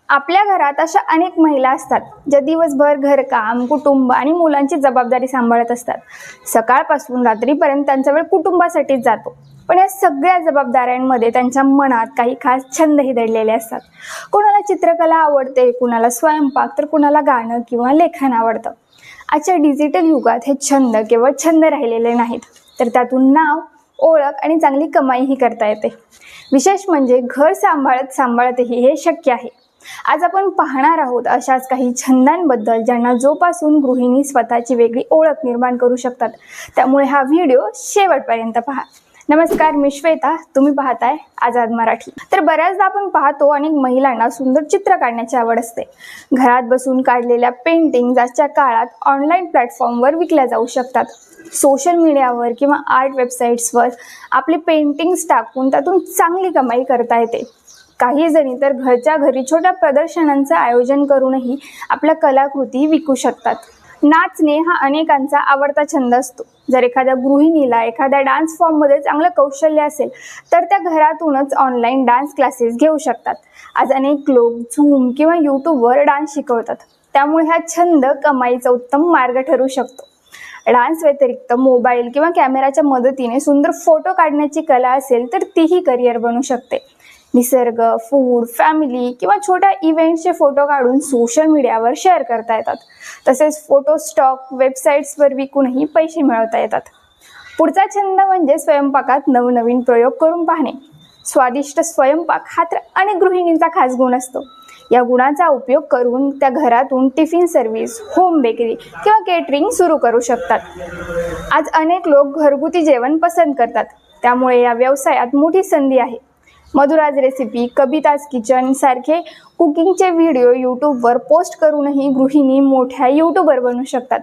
आपल्या घरात अशा अनेक महिला असतात ज्या दिवसभर घरकाम, कुटुंब आणि मुलांची जबाबदारी सांभाळत असतात. सकाळपासून रात्रीपर्यंत त्यांचा वेळ कुटुंबासाठीच जातो. पण या सगळ्या जबाबदाऱ्यांमध्ये त्यांच्या मनात काही खास छंदही दडलेले असतात. कोणाला चित्रकला आवडते, कुणाला स्वयंपाक, तर कुणाला गाणं किंवा लेखन आवडतं. आजच्या डिजिटल युगात हे छंद केवळ छंद राहिलेले नाहीत, तर त्यातून नाव, ओळख आणि चांगली कमाईही करता येते. विशेष म्हणजे घर सांभाळतही हे शक्य आहे. आज आपण पाहणार आहोत अशाच काही छंदांबद्दल ज्यांना जोपासून गृहिणी स्वतःची वेगळी ओळख निर्माण करू शकतात. त्यामुळे हा व्हिडिओ शेवटपर्यंत पहा. नमस्कार, मी श्वेता, तुम्ही पाहताय आझाद मराठी. तर बऱ्याचदा आपण पाहतो अनेक महिलांना सुंदर चित्र काढण्याची आवड असते. घरात बसून काढलेल्या पेंटिंग आजच्या काळात ऑनलाईन प्लॅटफॉर्मवर विकल्या जाऊ शकतात. सोशल मीडियावर किंवा आर्ट वेबसाईट्सवर आपले पेंटिंग्स टाकून त्यातून चांगली कमाई करता येते. काही जणी तर घरच्या घरी छोट्या प्रदर्शनांचं आयोजन करूनही आपल्या कलाकृती विकू शकतात. नाचणे हा अनेकांचा आवडता छंद असतो. जर एखाद्या गृहिणीला एखाद्या डान्स फॉर्ममध्ये चांगलं कौशल्य असेल तर त्या घरातूनच ऑनलाईन डान्स क्लासेस घेऊ शकतात. आज अनेक लोक झूम किंवा यूट्यूबवर डान्स शिकवतात. त्यामुळे हा छंद कमाईचा उत्तम मार्ग ठरू शकतो. डान्स व्यतिरिक्त मोबाईल किंवा कॅमेराच्या मदतीने सुंदर फोटो काढण्याची कला असेल तर तीही करिअर बनू शकते. निसर्ग, फूड, फॅमिली किंवा छोट्या इव्हेंट्सचे फोटो काढून सोशल मीडियावर शेअर करता येतात. तसेच फोटो स्टॉक वेबसाईट्सवर विकूनही पैसे मिळवता येतात. पुढचा छंद म्हणजे स्वयंपाकात नवनवीन प्रयोग करून पाहणे. स्वादिष्ट स्वयंपाक हा तर अनेक गृहिणींचा खास गुण असतो. या गुणाचा उपयोग करून त्या घरातून टिफिन सर्व्हिस, होम बेकरी किंवा केटरिंग सुरू करू शकतात. आज अनेक लोक घरगुती जेवण पसंत करतात, त्यामुळे या व्यवसायात मोठी संधी आहे. मधुराज रेसिपी, कविताज किचन सारखे कुकिंगचे व्हिडिओ यूट्यूबवर पोस्ट करूनही गृहिणी मोठ्या यूट्यूबर बनू शकतात.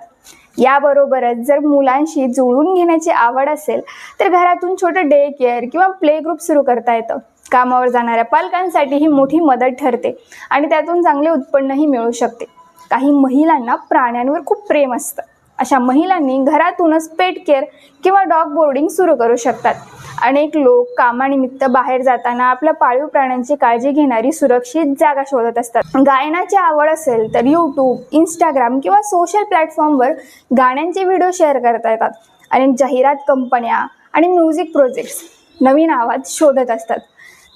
याबरोबरच जर मुलांशी जुळवून घेण्याची आवड असेल तर घरातून छोटं डे केअर किंवा प्ले ग्रुप सुरू करता येतं. कामावर जाणाऱ्या पालकांसाठी ही मोठी मदत ठरते आणि त्यातून चांगले उत्पन्नही मिळू शकते. काही महिलांना प्राण्यांवर खूप प्रेम असतं. अशा महिलांनी घरातूनच पेट केअर किंवा डॉग बोर्डिंग सुरू करू शकतात. अनेक लोक कामानिमित्त बाहेर जाताना आपल्या पाळीव प्राण्यांची काळजी घेणारी सुरक्षित जागा शोधत असतात. गायनाची आवड असेल तर यूट्यूब, इंस्टाग्राम किंवा सोशल प्लॅटफॉर्मवर गाण्यांचे व्हिडिओ शेअर करता येतात. अनेक जाहिरात कंपन्या आणि म्युझिक प्रोजेक्ट्स नवीन आवाज शोधत असतात.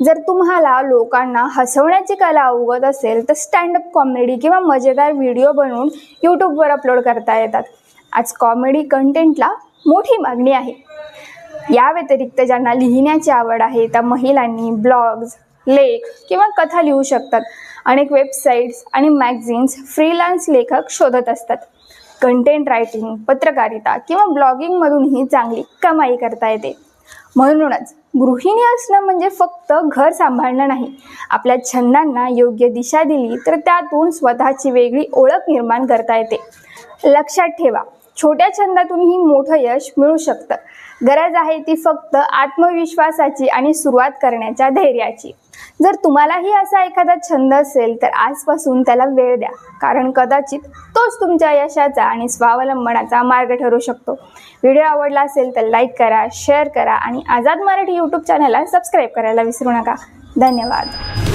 जर तुम्हाला लोकांना हसवण्याची कला अवगत असेल तर स्टँडअप कॉमेडी किंवा मजेदार व्हिडिओ बनवून यूट्यूबवर अपलोड करता येतात. आज कॉमेडी कंटेंटला मोठी मागणी आहे. या व्यतिरिक्त ज्यांना लिहिण्याची आवड आहे त्या महिलांनी ब्लॉग्स, लेख किंवा कथा लिहू शकतात. अनेक वेबसाईट्स आणि मॅगझिन्स फ्रीलान्स लेखक शोधत असतात. कंटेंट रायटिंग, पत्रकारिता किंवा ब्लॉगिंगमधूनही चांगली कमाई करता येते. म्हणूनच गृहिणी असणं म्हणजे फक्त घर सांभाळणं नाही. आपल्या छंदांना योग्य दिशा दिली तर त्यातून स्वतःची वेगळी ओळख निर्माण करता येते. लक्षात ठेवा, छोट्या छंदातूनही मोठं यश मिळू शकतं. गरज आहे ती फक्त आत्मविश्वासाची आणि सुरुवात करण्याच्या धैर्याची. जर तुम्हालाही असा एखादा छंद असेल तर आजपासून त्याला वेळ द्या, कारण कदाचित तोच तुमच्या यशाचा आणि स्वावलंबनाचा मार्ग ठरू शकतो. व्हिडिओ आवडला असेल तर लाईक करा, शेअर करा आणि आझाद मराठी यूट्यूब चॅनलला सबस्क्राईब करायला विसरू नका. धन्यवाद.